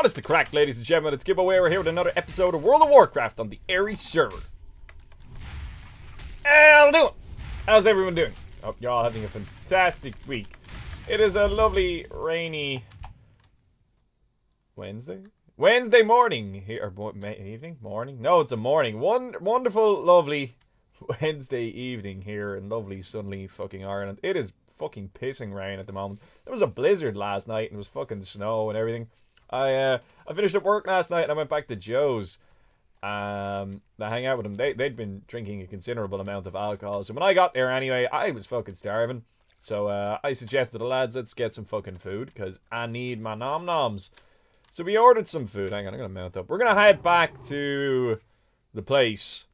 What's the crack, ladies and gentlemen? It's Gibboeire. We're here with another episode of World of Warcraft on the Aerie server. How doing? How's everyone doing? Hope you're all having a fantastic week. It is a lovely, rainy Wednesday morning here, or evening, morning? No, it's a morning. Wonderful, lovely Wednesday evening here in lovely, sunny fucking Ireland. It is fucking pissing rain at the moment. There was a blizzard last night and it was fucking snow and everything. I finished up work last night and I went back to Joe's to hang out with them. They'd been drinking a considerable amount of alcohol, so when I got there anyway, I was fucking starving. So I suggested to the lads, let's get some fucking food because I need my nom-noms. So we ordered some food. Hang on, I'm gonna mount up. We're gonna head back to the place,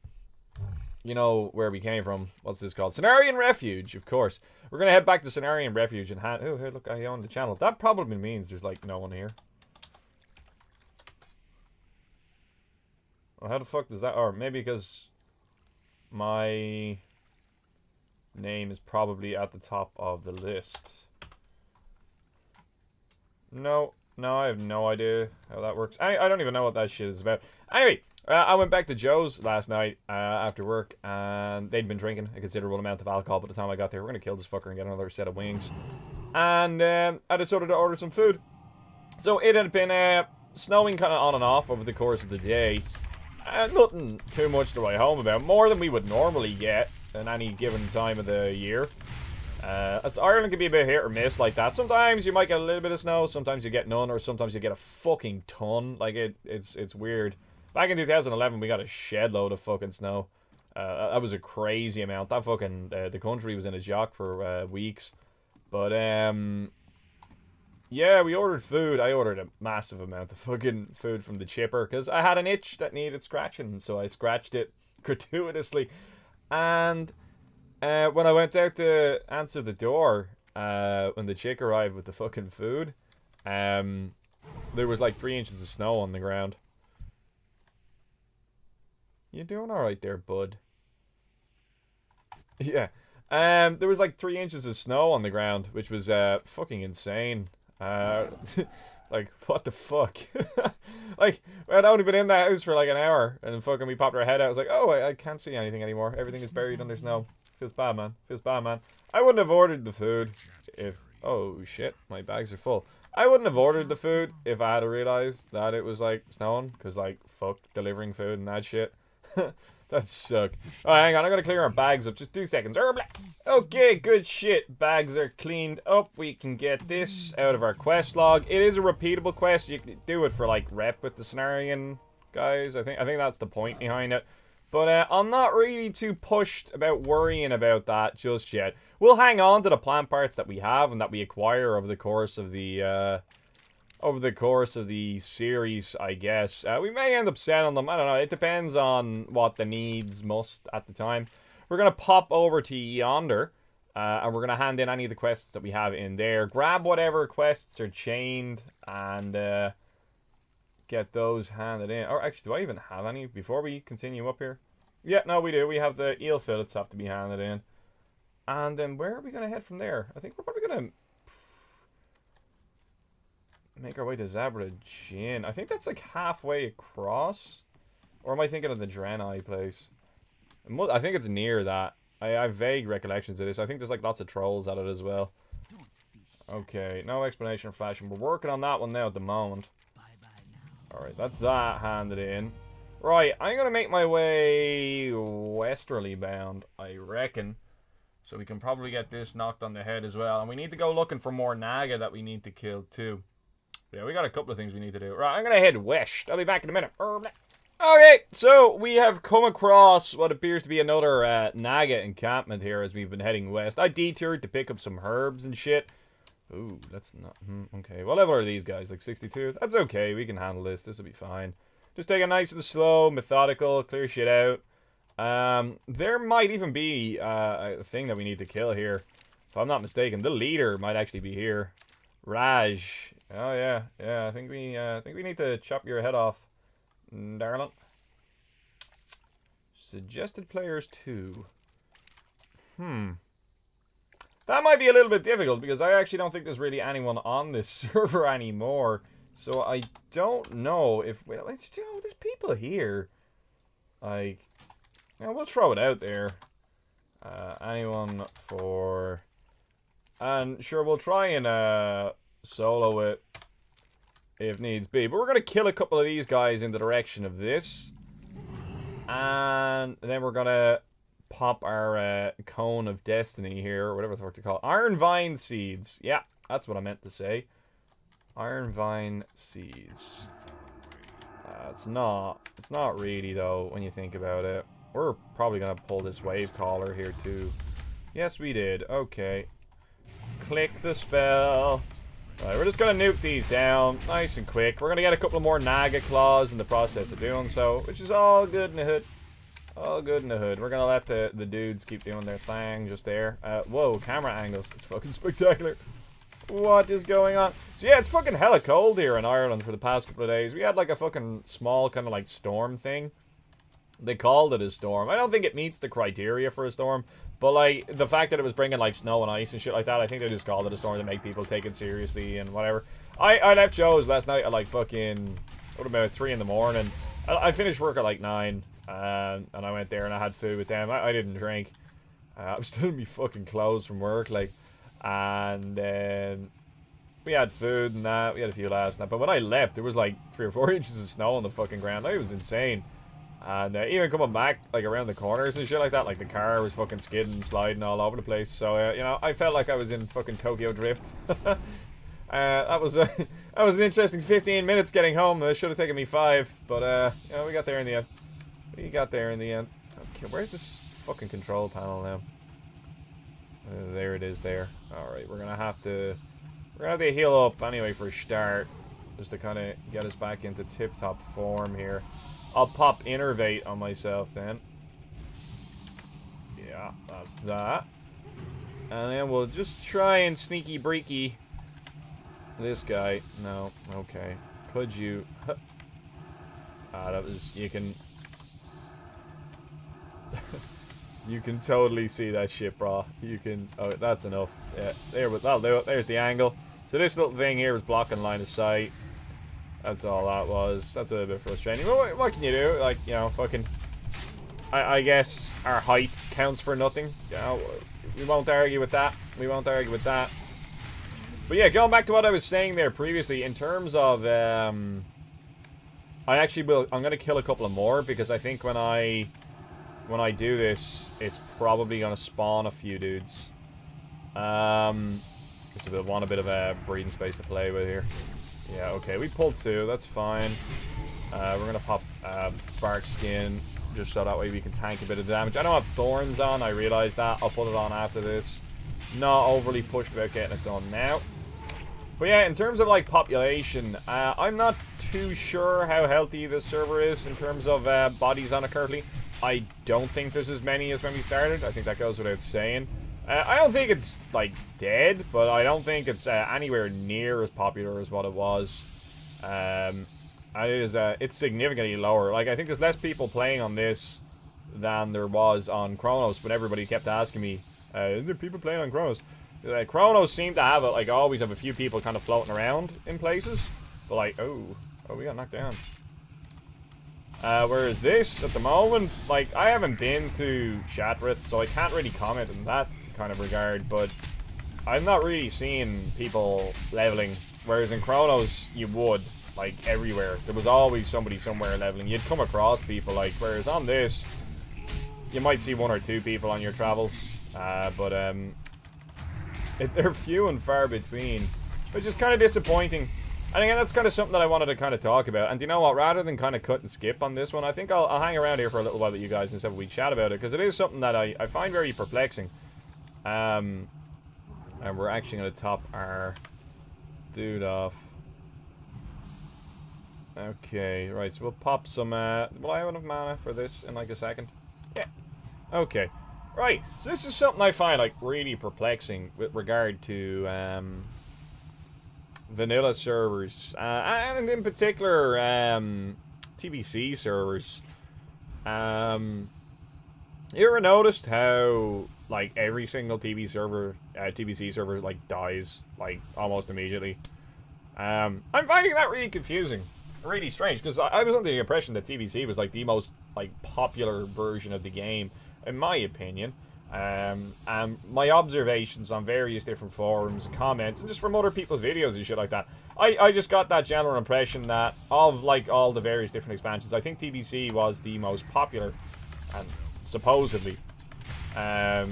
you know, where we came from. What's this called? Cenarian Refuge, of course. We're gonna head back to Cenarian Refuge and oh, here, look, I own the channel. That probably means there's like no one here. Well, how the fuck does that... Or maybe because my name is probably at the top of the list. No, I have no idea how that works. I don't even know what that shit is about. Anyway, I went back to Joe's last night after work, and they'd been drinking a considerable amount of alcohol by the time I got there. We're going to kill this fucker and get another set of wings. And I decided to order some food. So it had been snowing kind of on and off over the course of the day. Nothing too much to write home about. More than we would normally get in any given time of the year. Ireland can be a bit hit or miss like that. Sometimes you might get a little bit of snow, sometimes you get none, or sometimes you get a fucking ton. Like, it's weird. Back in 2011, we got a shed load of fucking snow. That was a crazy amount. That fucking, the country was in a jock for weeks. But, yeah, we ordered food. I ordered a massive amount of fucking food from the chipper because I had an itch that needed scratching, so I scratched it gratuitously. And when I went out to answer the door, when the chick arrived with the fucking food, there was like 3 inches of snow on the ground. You doing alright there, bud? Yeah. There was like 3 inches of snow on the ground, which was fucking insane. Like, what the fuck? Like, I'd only been in the house for like an hour, and then fucking we popped our head out. I was like, oh, I can't see anything anymore. Everything is buried under snow. Feels bad, man. Feels bad, man. I wouldn't have ordered the food if... Oh, shit. My bags are full. I wouldn't have ordered the food if I had realized that it was, like, snowing. Because, like, fuck delivering food and that shit. That suck. Oh, hang on. I'm going to clear our bags up. Just 2 seconds. Okay, good shit. Bags are cleaned up. We can get this out of our quest log. It is a repeatable quest. You can do it for, like, rep with the Cenarian guys. I think that's the point behind it. But I'm not really too pushed about worrying about that just yet. We'll hang on to the plant parts that we have and that we acquire over the course of the series, I guess. We may end up selling them. I don't know. It depends on what the needs must at the time. We're gonna pop over to yonder, and we're gonna hand in any of the quests that we have in there. Grab whatever quests are chained and get those handed in. Or actually, do I even have any before we continue up here? Yeah, no, we do. We have the eel fillets have to be handed in. And then where are we going to head from there? I think we're probably going to make our way to Zabra Jin. I think that's like halfway across. Or am I thinking of the Draenei place? I think it's near that. I have vague recollections of this. I think there's like lots of trolls at it as well. Okay, no explanation or fashion. We're working on that one now at the moment. Alright, that's that handed in. Right, I'm going to make my way westerly bound, I reckon. So we can probably get this knocked on the head as well. And we need to go looking for more Naga that we need to kill too. Yeah, we got a couple of things we need to do. Right, I'm going to head west. I'll be back in a minute. Okay, so we have come across what appears to be another Naga encampment here as we've been heading west. I detoured to pick up some herbs and shit. Ooh, that's not... okay, what level are these guys? Like 62? That's okay, we can handle this. This will be fine. Just take it nice and slow, methodical, clear shit out. There might even be a thing that we need to kill here. If I'm not mistaken, the leader might actually be here. Raj. Oh, yeah. Yeah, I think we need to chop your head off, darling. Suggested players 2. That might be a little bit difficult because I actually don't think there's really anyone on this server anymore So I don't know if... Well, you know, there's people here. Like... You know, we'll throw it out there. Anyone for... And sure, we'll try and solo it if needs be. But we're going to kill a couple of these guys in the direction of this. And then we're going to pop our cone of destiny here, or whatever the fuck to call it. Iron vine seeds. Yeah, that's what I meant to say. Iron vine seeds. It's not really, though, when you think about it. We're probably going to pull this wave caller here, too. Yes, we did. Okay. Click the spell. Right, we're just going to nuke these down nice and quick. We're going to get a couple more Naga claws in the process of doing so, which is all good in the hood. All good in the hood. We're going to let the dudes keep doing their thing just there. Whoa, camera angles. It's fucking spectacular. What is going on? So yeah, it's fucking hella cold here in Ireland for the past couple of days. We had like a fucking small kind of like storm thing. They called it a storm. I don't think it meets the criteria for a storm. But, like, the fact that it was bringing, like, snow and ice and shit like that, I think they just called it a storm to make people take it seriously and whatever. I left Joe's last night at, like, fucking, what about 3 in the morning. I finished work at, like, 9. And I went there and I had food with them. I didn't drink. I was still in me fucking clothes from work, like. And then we had food and that. We had a few laughs and that. But when I left, there was, like, 3 or 4 inches of snow on the fucking ground. It was insane. And even coming back, like, around the corners and shit like that, like, the car was fucking skidding and sliding all over the place. So, you know, I felt like I was in fucking Tokyo Drift. that was an interesting 15 minutes getting home. It should have taken me 5. But, you know, we got there in the end. We got there in the end. Okay, where's this fucking control panel now? There it is there. Alright, we're gonna have to heal up anyway for a start. Just to kind of get us back into tip-top form here. I'll pop Innervate on myself then. Yeah, that's that. And then we'll just try and sneaky breaky this guy. No, okay. Could you... that was... You can... you can totally see that shit, bro. You can... Oh, that's enough. Yeah, that'll do it. There's the angle. So this little thing here is blocking line of sight. That's all that was. That's a little bit frustrating. What can you do? Like, you know, fucking... I guess our height counts for nothing. You know, we won't argue with that. We won't argue with that. But yeah, going back to what I was saying there previously, in terms of... I actually will... I'm going to kill a couple of more, because I think when I do this, it's probably going to spawn a few dudes. Just want a bit of a breathing space to play with here. Yeah, okay, we pulled 2, that's fine. We're gonna pop Bark Skin, just so that way we can tank a bit of damage. I don't have Thorns on, I realize that. I'll put it on after this. Not overly pushed about getting it done now. But yeah, in terms of, like, population, I'm not too sure how healthy this server is in terms of bodies on it currently. I don't think there's as many as when we started. I think that goes without saying. I don't think it's, like, dead, but I don't think it's anywhere near as popular as what it was. It's significantly lower. Like, I think there's less people playing on this than there was on Chronos, but everybody kept asking me, is there people playing on Chronos? Chronos seem to have it, like, always have a few people kind of floating around in places. But, like, oh, we got knocked down. Whereas this, at the moment, like, I haven't been to Shatrith, so I can't really comment in that kind of regard, but I'm not really seeing people leveling, whereas in Chronos, you would, like, everywhere. There was always somebody somewhere leveling. You'd come across people, like, whereas on this, you might see 1 or 2 people on your travels, but they're few and far between, which is kind of disappointing. And again, that's kind of something that I wanted to kind of talk about. And you know what? Rather than kind of cut and skip on this one, I think I'll hang around here for a little while with you guys and have a wee chat about it, because it is something that I find very perplexing. And we're actually going to top our dude off. Okay, right, so we'll pop some... will I have enough mana for this in like a second? Yeah. Okay. Right, so this is something I find, like, really perplexing with regard to... vanilla servers, and in particular, TBC servers. You ever noticed how, like, every single TBC server, like, dies, like, almost immediately? I'm finding that really confusing, really strange, because I was under the impression that TBC was like the most like popular version of the game, in my opinion. And my observations on various different forums and comments, and just from other people's videos and shit like that, I just got that general impression that of like all the various different expansions, I think TBC was the most popular, and supposedly. I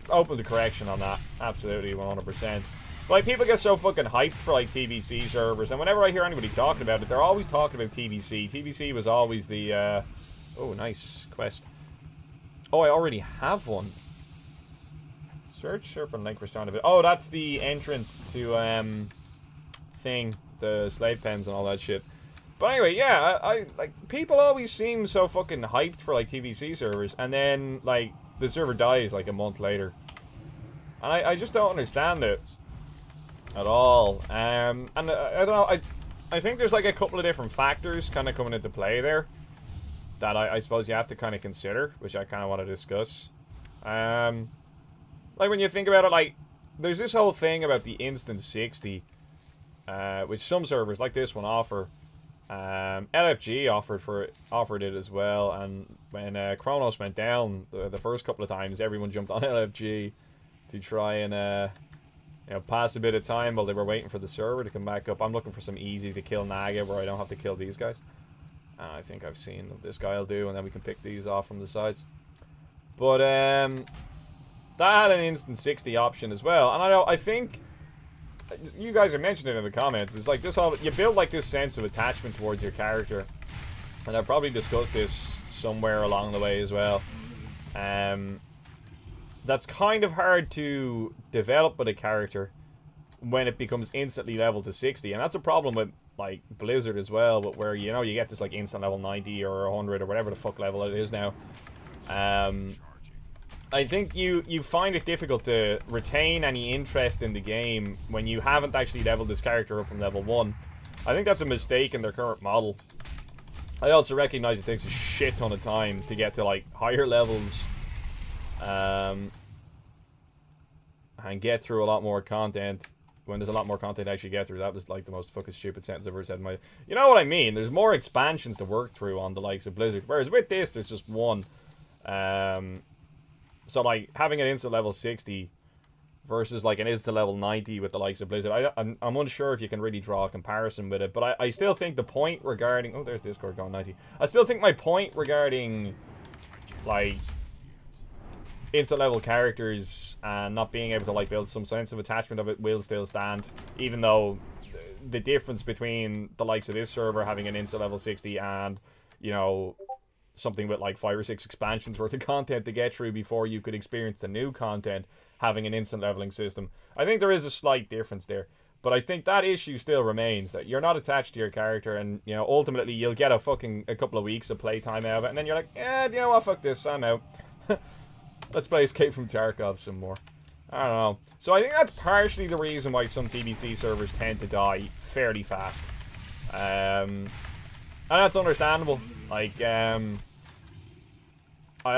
open the correction on that, absolutely 100%. Like, people get so fucking hyped for, like, TBC servers, and whenever I hear anybody talking about it, they're always talking about TBC. TBC was always the, oh, nice quest. Oh, I already have one. Search Serpent Link for Strand of it. Oh, that's the entrance to, thing. The slave pens and all that shit. But anyway, yeah, I like, people always seem so fucking hyped for, like, TBC servers, and then, like, the server dies, like, a month later. And I just don't understand it. At all. And I don't know, I think there's like a couple of different factors kind of coming into play there that I suppose you have to kind of consider, which I kind of want to discuss. Like, when you think about it, like, there's this whole thing about the instant 60, which some servers like this one offer. LFG offered it as well, and when Chronos went down the first couple of times, everyone jumped on LFG to try and you know, pass a bit of time while they were waiting for the server to come back up. I'm looking for some easy to kill Naga where I don't have to kill these guys. I think I've seen what this guy will do, and then we can pick these off from the sides. But that had an instant 60 option as well. And I think you guys are mentioning it in the comments. It's like this whole, you build like this sense of attachment towards your character. And I've probably discussed this somewhere along the way as well. That's kind of hard to develop with a character when it becomes instantly leveled to 60, and that's a problem with like Blizzard as well, but where, you know, you get this like instant level 90 or 100 or whatever the fuck level it is now. I think you find it difficult to retain any interest in the game when you haven't actually leveled this character up from level 1. I think that's a mistake in their current model. I also recognize it takes a shit ton of time to get to like higher levels and get through a lot more content when there's a lot more content to actually get through. That was like the most fucking stupid sentence I've ever said in my... You know what I mean? There's more expansions to work through on the likes of Blizzard, whereas with this, there's just one. So like, having an instant level 60 versus like an instant level 90 with the likes of Blizzard, I'm unsure if you can really draw a comparison with it, but I still think the point regarding... Oh, there's Discord going 90. I still think my point regarding, like, instant level characters and not being able to like build some sense of attachment of it will still stand, even though the difference between the likes of this server having an instant level 60 and, you know, something with like 5 or 6 expansions worth of content to get through before you could experience the new content having an instant leveling system. I think there is a slight difference there, but I think that issue still remains, that you're not attached to your character, and, you know, ultimately you'll get a couple of weeks of playtime out of it, and then you're like, you know what, fuck this, I'm out. Let's play Escape from Tarkov some more. I don't know. So I think that's partially the reason why some TBC servers tend to die fairly fast. And that's understandable. Like, I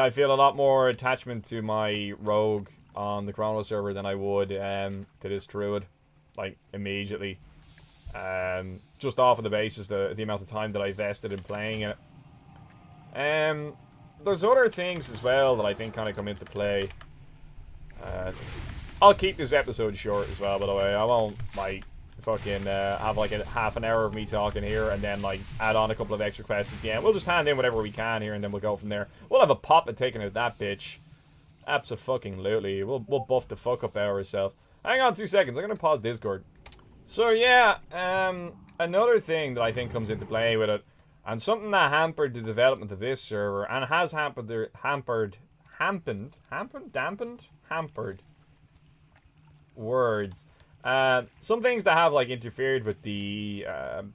feel a lot more attachment to my rogue on the Chrono server than I would to this druid, like, immediately. Just off of the basis the amount of time that I vested in playing it. There's other things as well that I think kind of come into play. I'll keep this episode short as well, by the way. I won't, like, fucking have, like, a half an hour of me talking here and then, like, add on a couple of extra quests at the end. We'll just hand in whatever we can here and then we'll go from there. We'll have a pop at taking out that bitch. Abso-fucking-lutely. We'll buff the fuck up ourselves. Hang on 2 seconds. I'm going to pause Discord. So, yeah, another thing that I think comes into play with it, and something that hampered the development of this server, and has hampered words. Some things that have, like, interfered with the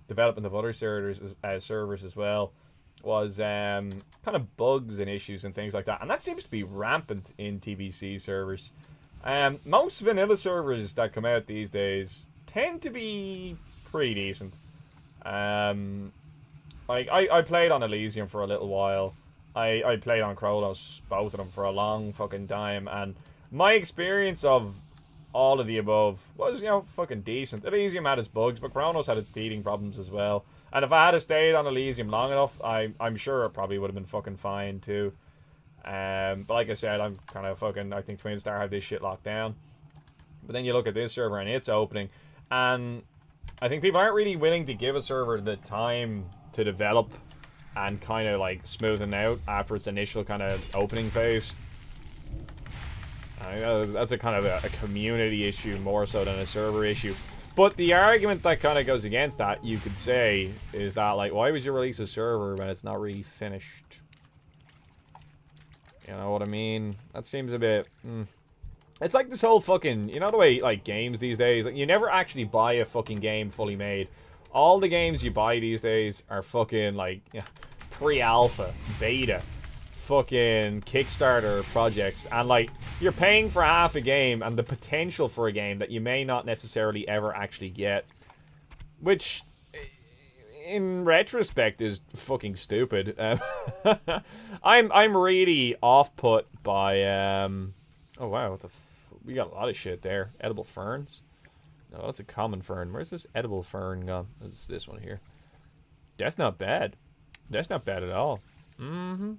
development of other servers as well was kind of bugs and issues and things like that, and that seems to be rampant in TBC servers. Most vanilla servers that come out these days tend to be pretty decent. Like, I played on Elysium for a little while. I played on Kronos, both of them, for a long fucking time. And my experience of all of the above was, you know, fucking decent. Elysium had its bugs, but Chronos had its teething problems as well. And if I had stayed on Elysium long enough, I'm sure it probably would have been fucking fine too. But like I said, I'm kind of fucking, I think Twinstar had this shit locked down. But then you look at this server and it's opening, and I think people aren't really willing to give a server the time to develop and kind of like smoothen out after its initial kind of opening phase. I know that's a kind of a community issue more so than a server issue. But the argument that kind of goes against that, you could say, is that, like, why would you release a server when it's not really finished? You know what I mean? That seems a bit... It's like this whole fucking... You know the way, like, games these days? Like, you never actually buy a fucking game fully made. All the games you buy these days are fucking, like, pre-alpha, beta, fucking Kickstarter projects. And, like, you're paying for half a game and the potential for a game that you may not necessarily ever actually get. Which, in retrospect, is fucking stupid. I'm really off-put by, oh, wow, what the we got a lot of shit there. Edible ferns? No, that's a common fern. Where's this edible fern gone? It's this one here. That's not bad. That's not bad at all. I'm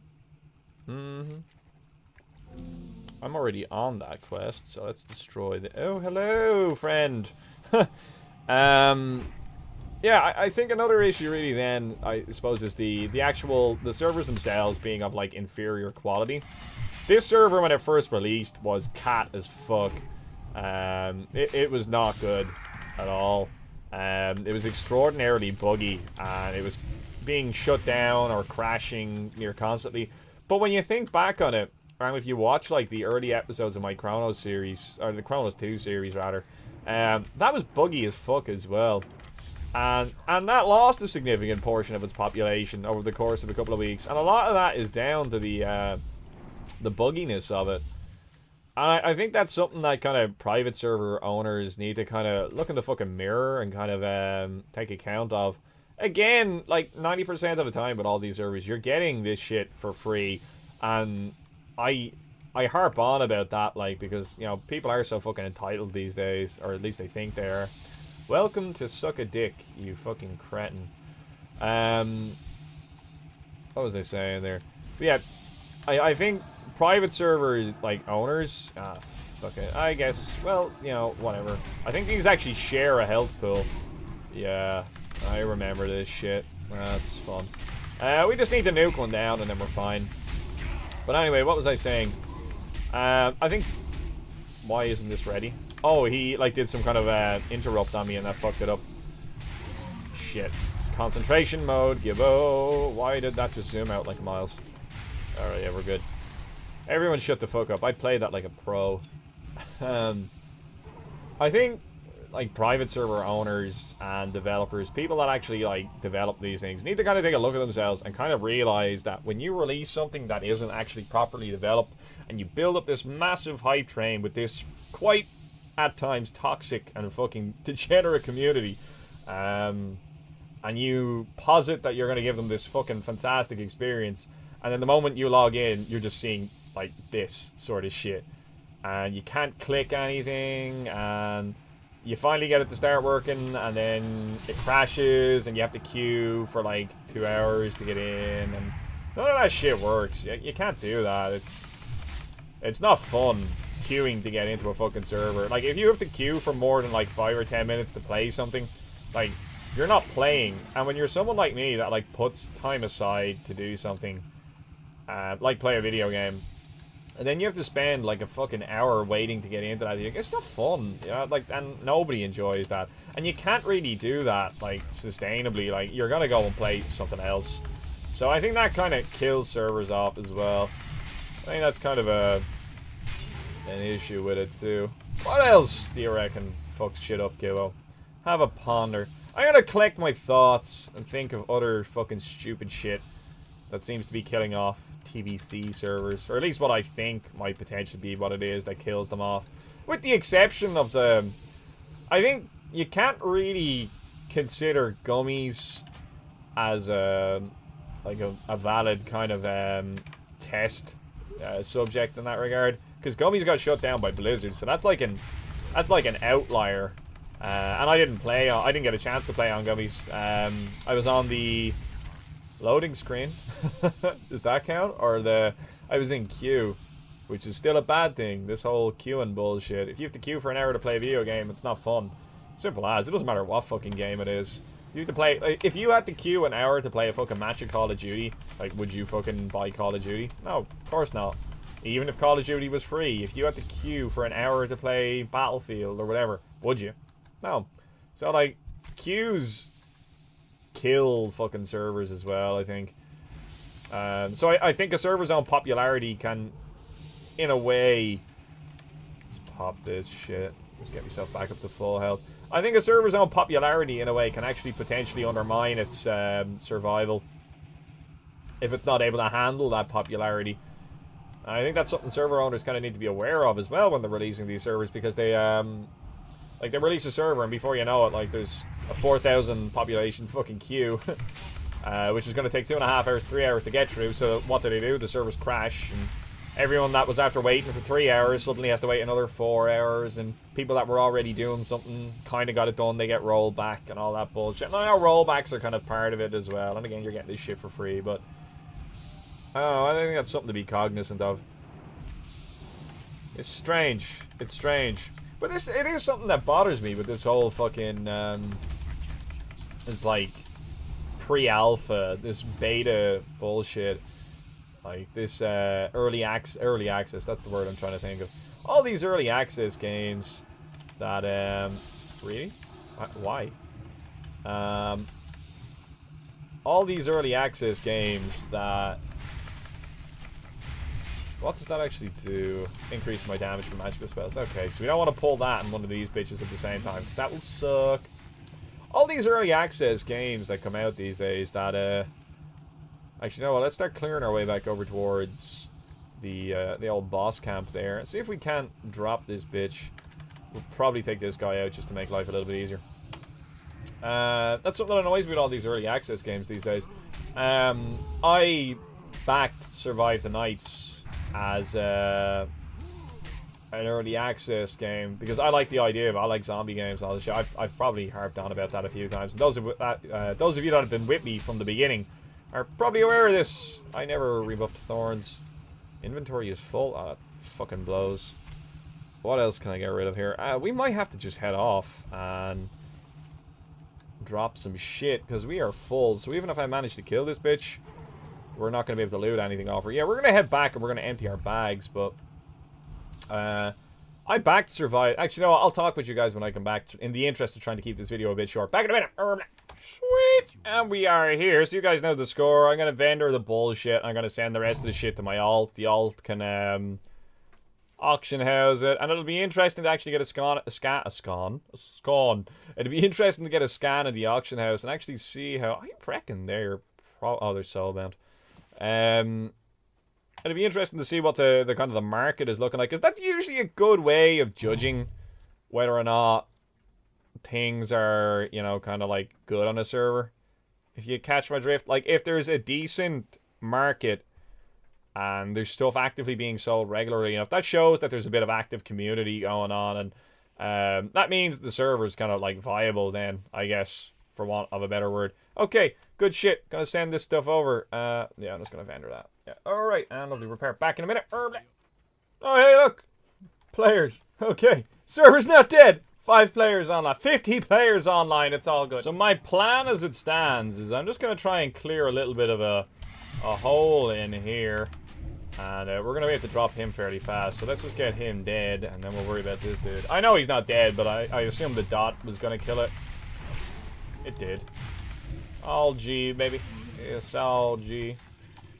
already on that quest, so let's destroy the... Oh, hello, friend! Yeah, I think another issue really then, I suppose, is the servers themselves being of, like, inferior quality. This server, when it first released, was cat as fuck. It was not good at all. It was extraordinarily buggy, and it was being shut down or crashing near constantly. But when you think back on it, and if you watch, like, the early episodes of my Chronos series, or the Chronos 2 series, rather, that was buggy as fuck as well. And that lost a significant portion of its population over the course of a couple of weeks. And a lot of that is down to the bugginess of it. And I think that's something that kind of private server owners need to kind of look in the fucking mirror and kind of take account of. Again, like 90% of the time with all these servers, you're getting this shit for free. And I harp on about that, like, because, you know, people are so fucking entitled these days, or at least they think they are. Welcome to Suck a Dick, you fucking cretin. What was I saying there? But yeah, I think private servers, like, owners, fuck it, I guess, well, you know, whatever. I think these actually share a health pool. Yeah, I remember this shit. That's fun. We just need to nuke one down and then we're fine. But anyway, what was I saying? I think... Why isn't this ready? Oh, he, like, did some kind of interrupt on me and that fucked it up. Shit. Concentration mode, Gibboeire. Why did that just zoom out like miles? Alright, yeah, we're good. Everyone shut the fuck up. I played that like a pro. I think, like, private server owners and developers, people that actually, like, develop these things, need to kind of take a look at themselves and kind of realize that when you release something that isn't actually properly developed, and you build up this massive hype train with this quite, at times, toxic and fucking degenerate community, and you posit that you're going to give them this fucking fantastic experience, and then the moment you log in, you're just seeing, like, this sort of shit. And you can't click anything, and you finally get it to start working, and then it crashes, and you have to queue for, like, 2 hours to get in, and none of that shit works. You can't do that. It's not fun queuing to get into a fucking server. Like, if you have to queue for more than, like, 5 or 10 minutes to play something, like, you're not playing. And when you're someone like me that, like, puts time aside to do something, like play a video game, and then you have to spend, like, a fucking hour waiting to get into that, it's not fun. You know? Like, and nobody enjoys that. And you can't really do that, like, sustainably. Like, you're gonna go and play something else. So I think that kind of kills servers off as well. I think that's kind of an issue with it too. What else do you reckon fucks shit up, Gibbo? Have a ponder. I'm gonna collect my thoughts and think of other fucking stupid shit that seems to be killing off TBC servers, or at least what I think might potentially be what it is that kills them off. With the exception of the... I think you can't really consider gummies as a valid kind of test subject in that regard, because gummies got shut down by Blizzard, so that's like an That's like an outlier. And I didn't get a chance to play on gummies. I was on the loading screen. Does that count? Or I was in queue, which is still a bad thing. This whole queuing bullshit. If you have to queue for an hour to play a video game, it's not fun. Simple as. It doesn't matter what fucking game it is. You have to play. Like, if you had to queue an hour to play a fucking match of Call of Duty, like, would you fucking buy Call of Duty? No, of course not. Even if Call of Duty was free, if you had to queue for an hour to play Battlefield or whatever, would you? No. So, like, queues kill fucking servers as well, I think. So I think a server's own popularity can, in a way... Let's pop this shit. Just get myself back up to full health. I think a server's own popularity, in a way, can actually potentially undermine its survival. If it's not able to handle that popularity. I think that's something server owners kind of need to be aware of as well when they're releasing these servers, because they, like, they release a server and before you know it, like, there's a 4,000 population fucking queue, which is going to take 2.5 hours, 3 hours to get through. So what do? The servers crash, and everyone that was after waiting for 3 hours suddenly has to wait another 4 hours, and people that were already doing something kind of got it done, they get rolled back and all that bullshit. Now, rollbacks are kind of part of it as well, and again, you're getting this shit for free, but... Oh, I think that's something to be cognizant of. It's strange. It's strange. But it is something that bothers me with this whole fucking, it's like, pre-alpha, this beta bullshit. Like, this, early access, that's the word I'm trying to think of. All these early access games that, really? Why? All these early access games that... What does that actually do? Increase my damage from magical spells. Okay, so we don't want to pull that in one of these bitches at the same time, because that will suck. All these early access games that come out these days that, actually, you know what? Let's start clearing our way back over towards the old boss camp there. And see if we can't drop this bitch. We'll probably take this guy out just to make life a little bit easier. That's something that annoys me with all these early access games these days. I backed Survive the Nights as an early access game because I like the idea of I like zombie games and all this shit. I've probably harped on about that a few times. And those of you that have been with me from the beginning are probably aware of this. I never rebuffed thorns. Inventory is full. Oh, that fucking blows. What else can I get rid of here? We might have to just head off and drop some shit because we are full. So even if I manage to kill this bitch, we're not going to be able to loot anything off her. Yeah, we're going to head back and we're going to empty our bags, but... I backed Survive. Actually, no, I'll talk with you guys when I come back in the interest of trying to keep this video a bit short. Back in a minute. Sweet. And we are here. So you guys know the score. I'm going to vendor the bullshit. I'm going to send the rest of the shit to my alt. The alt can, auction house it. And it'll be interesting to actually get a scan. It'll be interesting to get a scan of the auction house and actually see how... I reckon they're... Oh, they're soulbound. It'd be interesting to see what the kind of the market is looking like, because that's usually a good way of judging whether or not things are, you know, kind of like good on a server. If you catch my drift, like if there's a decent market and there's stuff actively being sold regularly enough, that shows that there's a bit of active community going on, and that means the server's kind of like viable then, I guess, for want of a better word. Okay, good shit. Gonna send this stuff over. Yeah, I'm just gonna vendor that. Yeah, alright, and lovely repair. Back in a minute. Oh, hey, look! Players. Okay. Server's not dead. 5 players online. 50 players online. It's all good. So my plan as it stands is I'm just gonna try and clear a little bit of a hole in here. And we're gonna have to drop him fairly fast. So let's just get him dead, and then we'll worry about this dude. I know he's not dead, but I assume the dot was gonna kill it. It did. All G, baby. It's all G.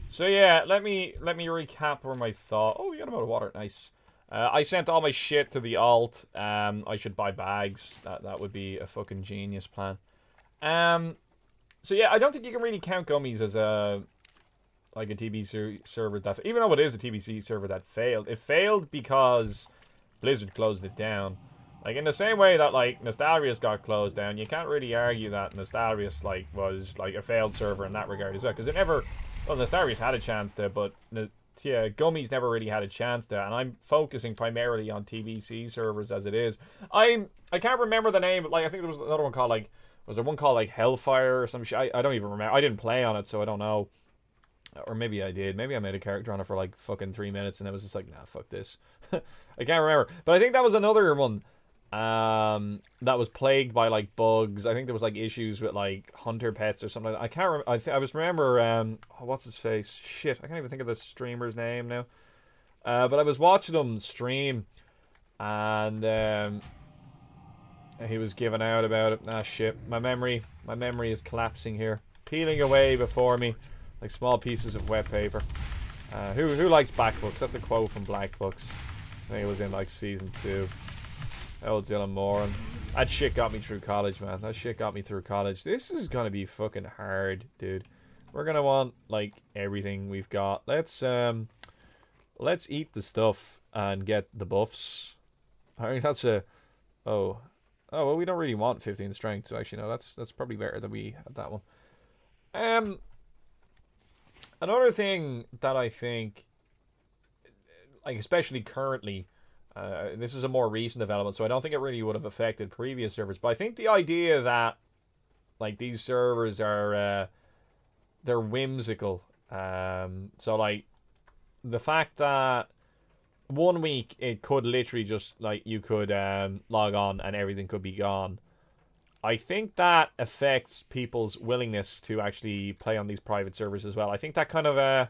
So yeah, let me recap where my thought. Oh, we got him out of water. Nice. I sent all my shit to the alt. I should buy bags. That would be a fucking genius plan. So yeah, I don't think you can really count gummies as a TBC server that, even though it is a TBC server that failed. It failed because Blizzard closed it down. Like, in the same way that, like, Nostalrius got closed down, you can't really argue that Nostalrius, like, was, like, a failed server in that regard as well. Because it never... Well, Nostalrius had a chance to, but yeah, Gummy's never really had a chance to, and I'm focusing primarily on TBC servers as it is. I can't remember the name, but like I think there was another one called like, was there one called like Hellfire or some shit? I don't even remember. I didn't play on it, so I don't know. Or maybe I did. Maybe I made a character on it for like fucking 3 minutes, and it was just like, nah, fuck this. I can't remember, but I think that was another one that was plagued by like bugs. I think there was like issues with like hunter pets or something like that. I can't remember. I was remember oh, what's his face? Shit, I can't even think of the streamer's name now. But I was watching him stream, and he was giving out about it. Ah, shit, my memory is collapsing here, peeling away before me like small pieces of wet paper. Who likes back books? That's a quote from Black Books. I think it was in like season 2. Oh, Dylan Moran. That shit got me through college, man. That shit got me through college. This is gonna be fucking hard, dude. We're gonna want like everything we've got. Let's eat the stuff and get the buffs. I think that's a oh well, we don't really want 15 strength, so actually no, that's probably better that we have that one. Another thing that I think, like especially currently, this is a more recent development, so I don't think it really would have affected previous servers. But I think the idea that, like, these servers are, they're whimsical. So, like, the fact that 1 week it could literally just, like, you could log on and everything could be gone. I think that affects people's willingness to actually play on these private servers as well. I think that kind of,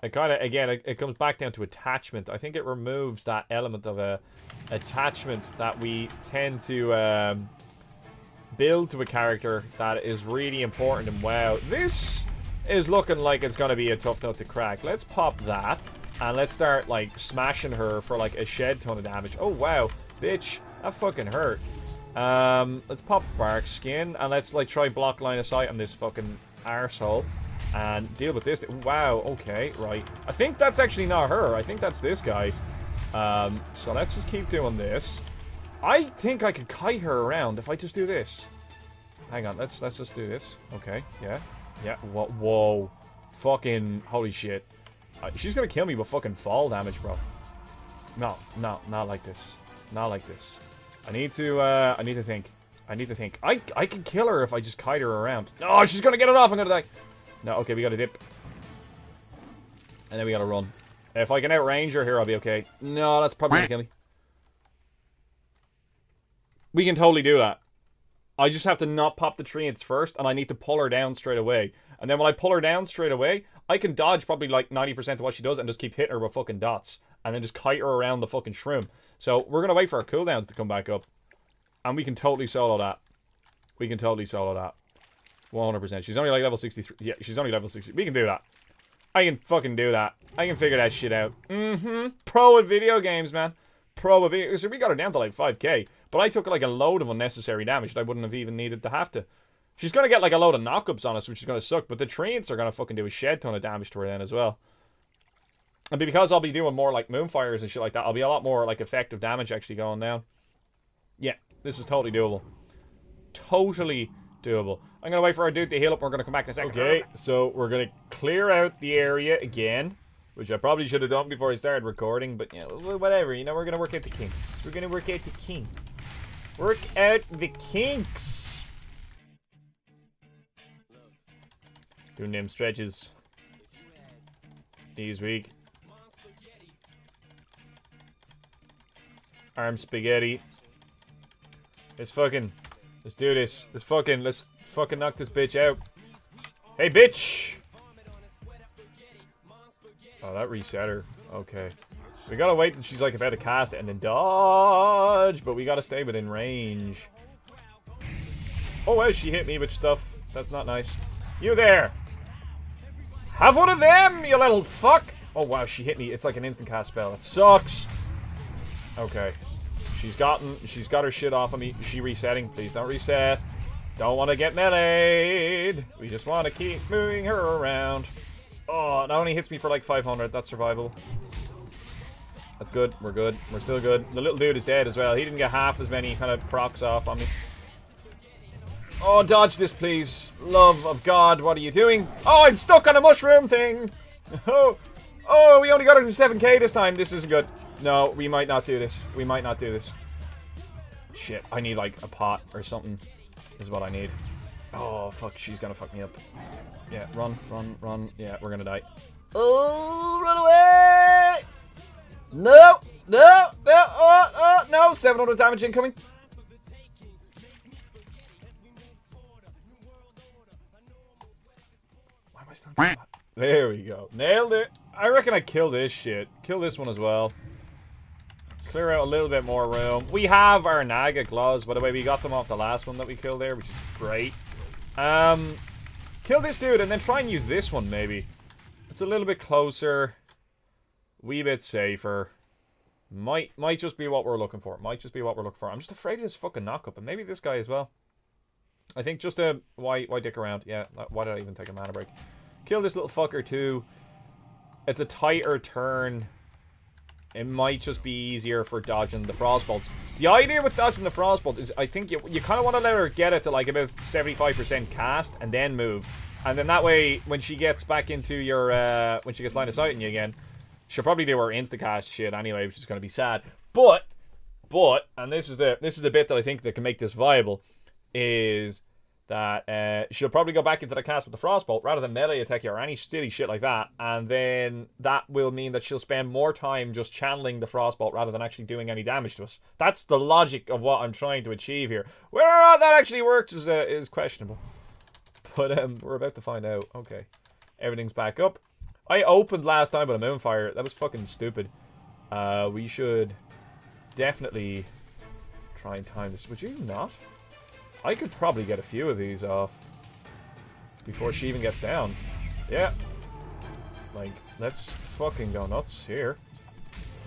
again, it comes back down to attachment. I think it removes that element of attachment that we tend to build to a character that is really important in WoW. This is looking like it's going to be a tough nut to crack. Let's pop that, and let's start, like, smashing her for, like, a shed ton of damage. Oh, wow. Bitch, that fucking hurt. Let's pop Bark Skin, and let's, like, try block line of sight on this fucking arsehole. And deal with this. Wow, okay, right. I think that's actually not her. I think that's this guy. So let's just keep doing this. I think I could kite her around if I just do this. Hang on, let's just do this. Okay, yeah. Yeah, whoa. Fucking, holy shit. She's gonna kill me with fucking fall damage, bro. No, not like this. Not like this. I need to think. I can kill her if I just kite her around. Oh, she's gonna get it off. I'm gonna die. No, okay, we gotta dip. And then we gotta run. If I can outrange her here, I'll be okay. No, that's probably gonna kill me. We can totally do that. I just have to not pop the treants first, and I need to pull her down straight away. And then when I pull her down straight away, I can dodge probably like 90% of what she does and just keep hitting her with fucking dots. And then just kite her around the fucking shroom. So we're gonna wait for our cooldowns to come back up. And we can totally solo that. 100%. She's only like level 63. Yeah, she's only level 60. We can do that. I can fucking do that. I can figure that shit out. Pro at video games, man. Pro at video. So we got her down to like 5k. But I took like a load of unnecessary damage that I wouldn't have even needed to have to. She's gonna get like a load of knockups on us, which is gonna suck. But the treants are gonna fucking do a shed ton of damage to her then as well. And because I'll be doing more like moonfires and shit like that, I'll be a lot more like effective damage actually going down. Yeah, this is totally doable. Totally doable. I'm going to wait for our dude to heal up. We're going to come back in a second. Okay, so we're going to clear out the area again, which I probably should have done before I started recording, but, you know, whatever. You know, we're going to work out the kinks. Work out the kinks. Doing them stretches. Knees weak. Arm spaghetti. Let's do this. Let's fucking knock this bitch out. Hey, bitch! Oh, that reset her. Okay. We gotta wait till she's like about to cast it and then dodge, but we gotta stay within range. Oh, wow, she hit me with stuff. That's not nice. You there! Have one of them, you little fuck! Oh, wow, she hit me. It's like an instant cast spell. That sucks! Okay. She's got her shit off of me. Is she resetting? Please don't reset. Don't want to get meleeed. We just want to keep moving her around. Oh, it only hits me for like 500. That's survival. That's good. We're good. We're still good. The little dude is dead as well. He didn't get half as many kind of procs off on me. Oh, dodge this, please. Love of God, what are you doing? Oh, I'm stuck on a mushroom thing. Oh! Oh, we only got it to 7k this time. This isn't good. No, we might not do this. We might not do this. Shit, I need like a pot or something. Is what I need. Oh, fuck. She's gonna fuck me up. Yeah, run, run, run. Yeah, we're gonna die. Oh, run away! No! No! No! Oh, no! 700 damage incoming. Why am I still doing that? There we go. Nailed it. I reckon I kill this shit. Kill this one as well. Clear out a little bit more room. We have our Naga claws. By the way, we got them off the last one that we killed there, which is great. Kill this dude and then try and use this one, maybe. It's a little bit closer. Wee bit safer. Might just be what we're looking for. Might just be what we're looking for. I'm just afraid of this fucking knockup. And maybe this guy as well. I think just a... Why dick around? Yeah, why did I even take a mana break? Kill this little fucker too. It's a tighter turn. It might just be easier for dodging the frostbolts. The idea with dodging the frostbolt is I think you kind of want to let her get it to like about 75% cast and then move. And then that way, when she gets back into your, when she gets line of sight on you again, she'll probably do her insta-cast shit anyway, which is going to be sad. But, and this is the bit that I think that can make this viable, is that she'll probably go back into the cast with the frostbolt rather than melee attack you or any silly shit like that, and then that will mean that she'll spend more time just channeling the frostbolt rather than actually doing any damage to us. That's the logic of what I'm trying to achieve here. Whether or not that actually works is questionable, but we're about to find out. Okay, everything's back up. I opened last time with a moonfire. That was fucking stupid. We should definitely try and time this. Would you not? I could probably get a few of these off before she even gets down. Yeah. Like, let's fucking go nuts here.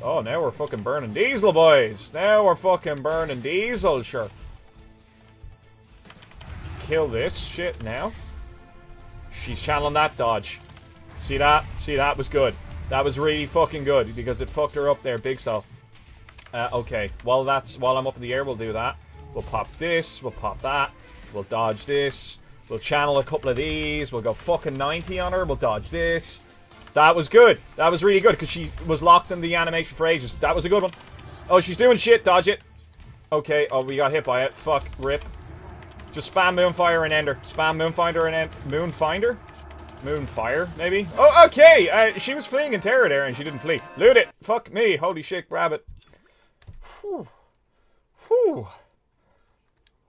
Oh, now we're fucking burning diesel, boys. Now we're fucking burning diesel, sure. Kill this shit now. She's channeling that dodge. See that? See, that was good. That was really fucking good because it fucked her up there big style. Okay, while I'm up in the air, we'll do that. We'll pop this, we'll pop that, we'll dodge this, we'll channel a couple of these, we'll go fucking 90 on her, we'll dodge this. That was good. That was really good, because she was locked in the animation for ages. That was a good one. Oh, she's doing shit, dodge it. Okay, oh, we got hit by it. Fuck, rip. Just spam Moonfire and end her. Spam Moonfinder and end... Moonfinder? Moonfire, maybe? Oh, okay! She was fleeing in terror there, and she didn't flee. Loot it! Fuck me, holy shit, grab it. Whew. Whew.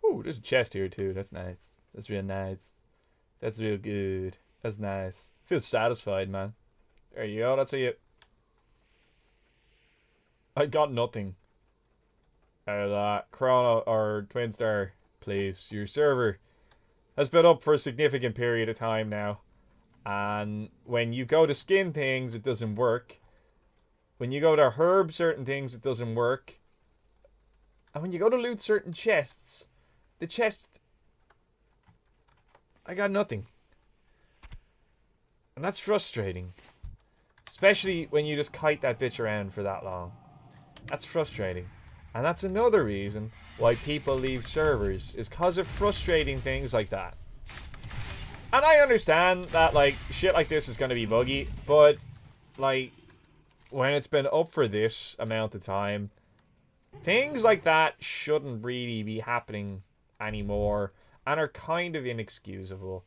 Ooh, there's a chest here too. That's nice. That's real nice. That's real good. That's nice. Feels satisfied, man. There you go. That's it. I got nothing. Out of that. Chrono or Twin Star, please. Your server has been up for a significant period of time now. And when you go to skin things, it doesn't work. When you go to herb certain things, it doesn't work. And when you go to loot certain chests, the chest... I got nothing. And that's frustrating. Especially when you just kite that bitch around for that long. That's frustrating. And that's another reason why people leave servers, is because of frustrating things like that. And I understand that, like, shit like this is going to be buggy, but, like, when it's been up for this amount of time, things like that shouldn't really be happening anymore, and are kind of inexcusable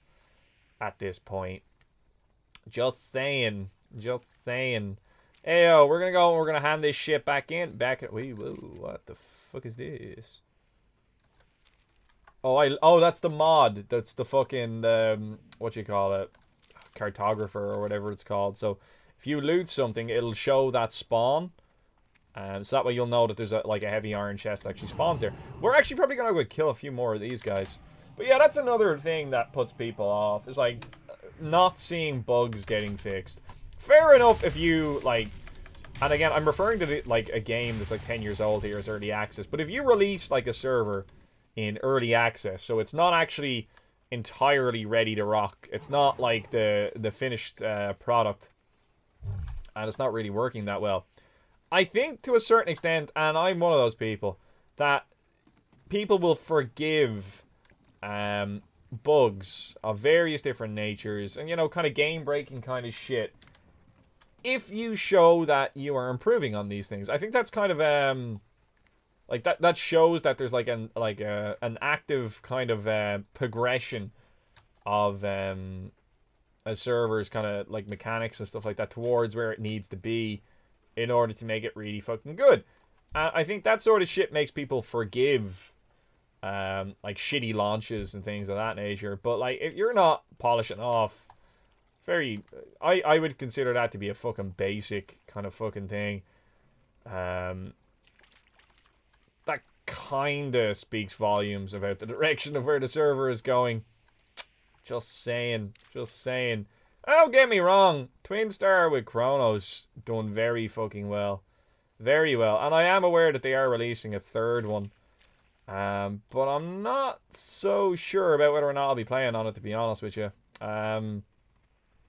at this point. Just saying. Just saying. Ayo, we're gonna go and we're gonna hand this shit back in. Wait, whoa, what the fuck is this? Oh, that's the mod. That's the fucking, what you call it? Cartographer or whatever it's called. So, if you loot something, it'll show that spawn. So that way you'll know that there's like a heavy iron chest that actually spawns there. We're actually probably gonna go kill a few more of these guys. But yeah, that's another thing that puts people off. Is like not seeing bugs getting fixed. Fair enough if you like, and again I'm referring to like a game that's like 10 years old here as early access. But if you release like a server in early access, so it's not actually entirely ready to rock. It's not like the finished product, and it's not really working that well. I think to a certain extent, and I'm one of those people, that people will forgive bugs of various different natures and, you know, kind of game-breaking kind of shit if you show that you are improving on these things. I think that's kind of like that shows that there's like an active kind of progression of a server's kind of like mechanics and stuff like that towards where it needs to be in order to make it really fucking good. I think that sort of shit makes people forgive like shitty launches and things of that nature. But like if you're not polishing off I would consider that to be a fucking basic kind of fucking thing. That kind of speaks volumes about the direction of where the server is going. Just saying. Just saying. Don't get me wrong. Twin Star with Chronos done very fucking well. Very well. And I am aware that they are releasing a third one. But I'm not so sure about whether or not I'll be playing on it, to be honest with you.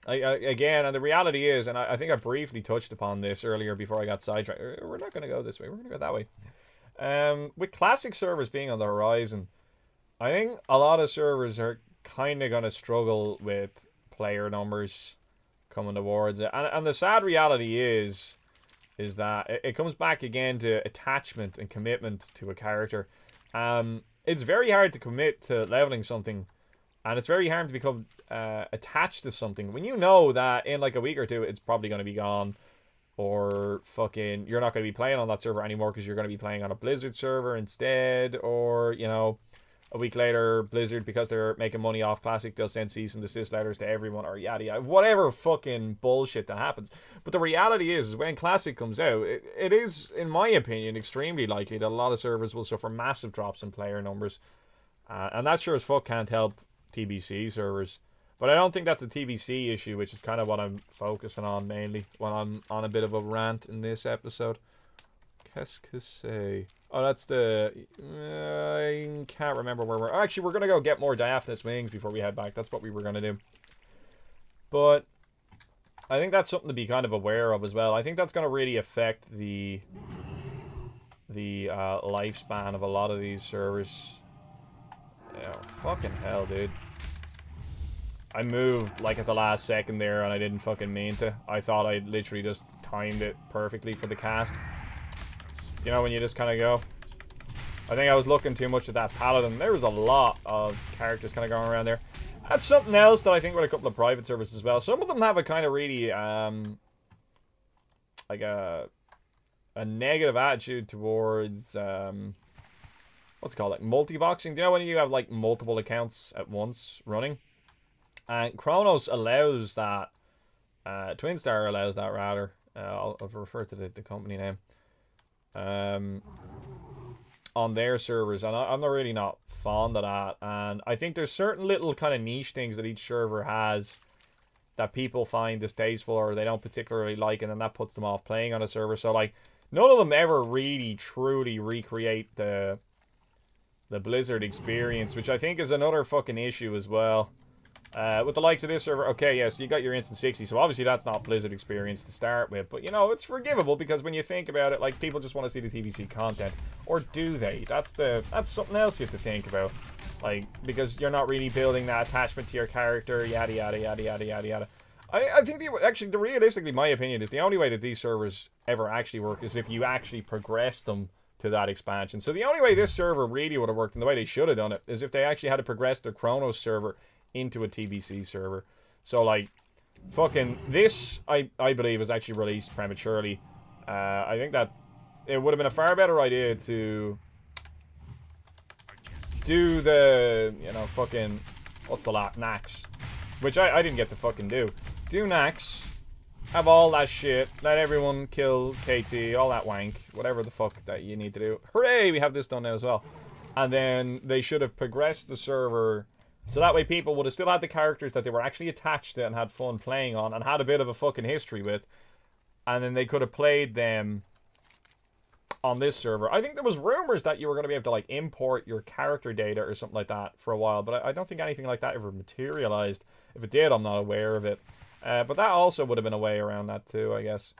Again, and the reality is, and I think I briefly touched upon this earlier before I got sidetracked. We're not going to go this way. We're going to go that way. With classic servers being on the horizon, I think a lot of servers are kind of going to struggle with player numbers coming towards it. And the sad reality is that it comes back again to attachment and commitment to a character. It's very hard to commit to leveling something, and it's very hard to become attached to something when you know that in like a week or two it's probably going to be gone, or fucking you're not going to be playing on that server anymore because you're going to be playing on a Blizzard server instead, or you know, a week later Blizzard, because they're making money off Classic, they'll send cease and desist letters to everyone, or yada yada, whatever fucking bullshit that happens. But the reality is when Classic comes out, it is, in my opinion, extremely likely that a lot of servers will suffer massive drops in player numbers, and that sure as fuck can't help TBC servers. But I don't think that's a TBC issue, which is kind of what I'm focusing on mainly when I'm on a bit of a rant in this episode. Qu'est-ce que c'est? Oh, that's the... I can't remember where we're... Actually, we're going to go get more diaphanous wings before we head back. That's what we were going to do. But I think that's something to be kind of aware of as well. I think that's going to really affect the lifespan of a lot of these servers. Oh, fucking hell, dude. I moved like at the last second there and I didn't fucking mean to. I thought I literally just timed it perfectly for the cast. You know when you just kind of go? I think I was looking too much at that paladin. There was a lot of characters kind of going around there. That's something else that I think with a couple of private servers as well. Some of them have a kind of really like a negative attitude towards what's it called, like multi-boxing. Do you know when you have like multiple accounts at once running? And Chronos allows that. Twin Star allows that, rather. I'll refer to the company name. On their servers. And I'm really not fond of that. And I think there's certain little kind of niche things that each server has that people find distasteful or they don't particularly like. And then that puts them off playing on a server. So, like, none of them ever really, truly recreate the Blizzard experience. Which I think is another fucking issue as well. With the likes of this server, okay, yes, you got your instant 60, so obviously that's not Blizzard experience to start with, but, you know, it's forgivable, because when you think about it, like, people just want to see the TBC content, or do they? That's something else you have to think about, like, because you're not really building that attachment to your character, yada, yada, yada, yada, yada, yada. I think, realistically, my opinion is the only way that these servers ever actually work is if you actually progress them to that expansion. So the only way this server really would have worked, and the way they should have done it, is if they actually had to progress their Chronos server into a TBC server. So, like, fucking this, I believe, was actually released prematurely. I think that it would have been a far better idea to do the, you know, fucking, what's the Nax? Which I didn't get to fucking do. Do Nax, have all that shit, let everyone kill KT, all that wank, whatever the fuck that you need to do. Hooray, we have this done now as well. And then they should have progressed the server so that way people would have still had the characters that they were actually attached to and had fun playing on and had a bit of a fucking history with. And then they could have played them on this server. I think there was rumors that you were going to be able to, like, import your character data or something like that for a while. But I don't think anything like that ever materialized. If it did, I'm not aware of it. But that also would have been a way around that too, I guess.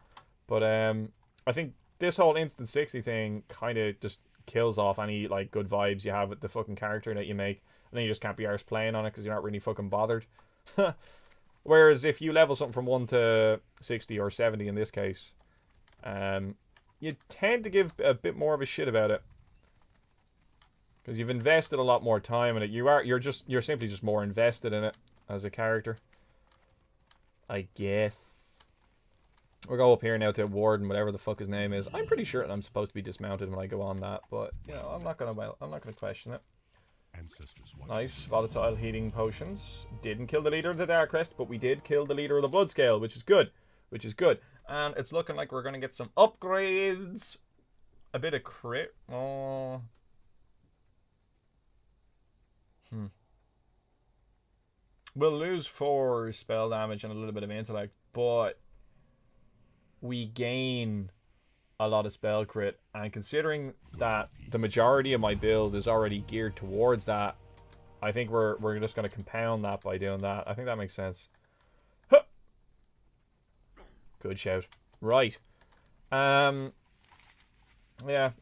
But I think this whole Instant 60 thing kind of just kills off any, like, good vibes you have with the fucking character that you make. And then you just can't be arsed playing on it because you're not really fucking bothered. Whereas if you level something from 1 to 60 or 70 in this case, you tend to give a bit more of a shit about it. Because you've invested a lot more time in it. You're simply just more invested in it as a character. I guess. We'll go up here now to Warden, whatever the fuck his name is. I'm pretty sure that I'm supposed to be dismounted when I go on that, but you know, I'm not gonna question it. Nice, volatile heating potions. Didn't kill the leader of the Dark Crest, but we did kill the leader of the Bloodscale, which is good. Which is good. And it's looking like we're gonna get some upgrades. A bit of crit. Oh. We'll lose 4 spell damage and a little bit of intellect, but we gain a lot of spell crit, and considering that the majority of my build is already geared towards that, I think we're just going to compound that by doing that. I think that makes sense. Huh. Good shout. Right. Yeah,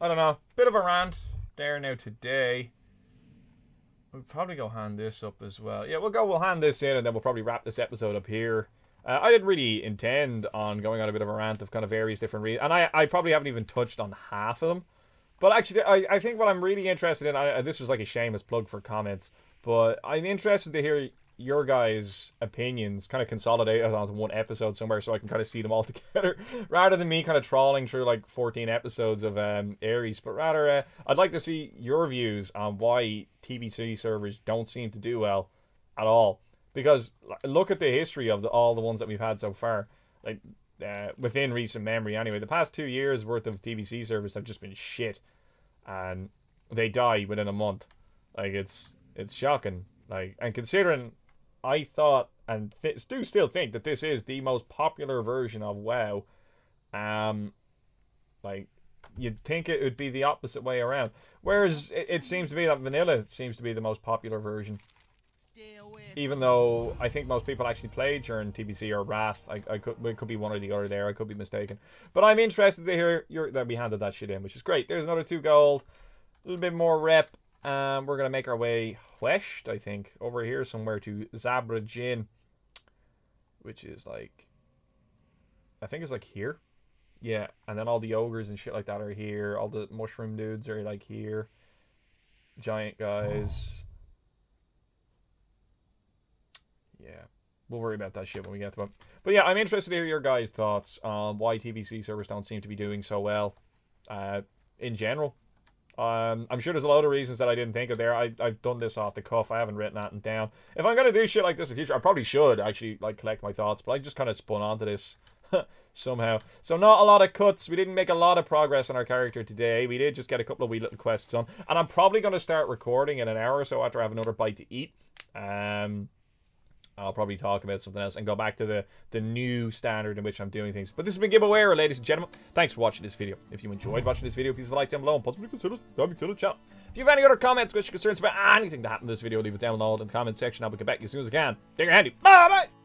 I don't know. Bit of a rant there now today. We'll probably go hand this up as well. Yeah, we'll hand this in, and then we'll probably wrap this episode up here. I didn't really intend on going on a bit of a rant of kind of various different reasons. And I probably haven't even touched on half of them. But actually, I think what I'm really interested in... this is like a shameless plug for comments. But I'm interested to hear your guys' opinions kind of consolidated onto one episode somewhere so I can kind of see them all together. Rather than me kind of trawling through like 14 episodes of Ares. But rather, I'd like to see your views on why TBC servers don't seem to do well at all. Because look at the history of all the ones that we've had so far, like within recent memory. Anyway, the past 2 years worth of TBC servers have just been shit, and they die within a month. Like it's shocking. Like, and considering I thought and do still think that this is the most popular version of WoW, like you'd think it would be the opposite way around. Whereas it seems to be that vanilla seems to be the most popular version. Even though I think most people actually played during TBC or Wrath. It could be one or the other there. I could be mistaken. But I'm interested to hear that we handed that shit in, which is great. There's another 2 gold. A little bit more rep. We're going to make our way west, I think, over here somewhere to Zabra Jin. Which is like... I think it's like here. Yeah, and then all the ogres and shit like that are here. All the mushroom dudes are like here. Giant guys... Yeah, we'll worry about that shit when we get to it. But yeah, I'm interested to hear your guys' thoughts on why TBC servers don't seem to be doing so well in general. I'm sure there's a lot of reasons that I didn't think of there. I've done this off the cuff. I haven't written that down. If I'm going to do shit like this in the future, I probably should actually like collect my thoughts. But I just kind of spun onto this somehow. So not a lot of cuts. We didn't make a lot of progress on our character today. We did just get a couple of wee little quests done. And I'm probably going to start recording in an hour or so after I have another bite to eat. I'll probably talk about something else and go back to the new standard in which I'm doing things. But this has been Gibboeire, ladies and gentlemen. Thanks for watching this video. If you enjoyed watching this video, please leave a like down below and possibly consider subscribing to the channel. If you have any other comments, questions, concerns about anything that happened in this video, leave it down below in the comment section. I'll get back to you as soon as I can. Take your handy. Bye bye.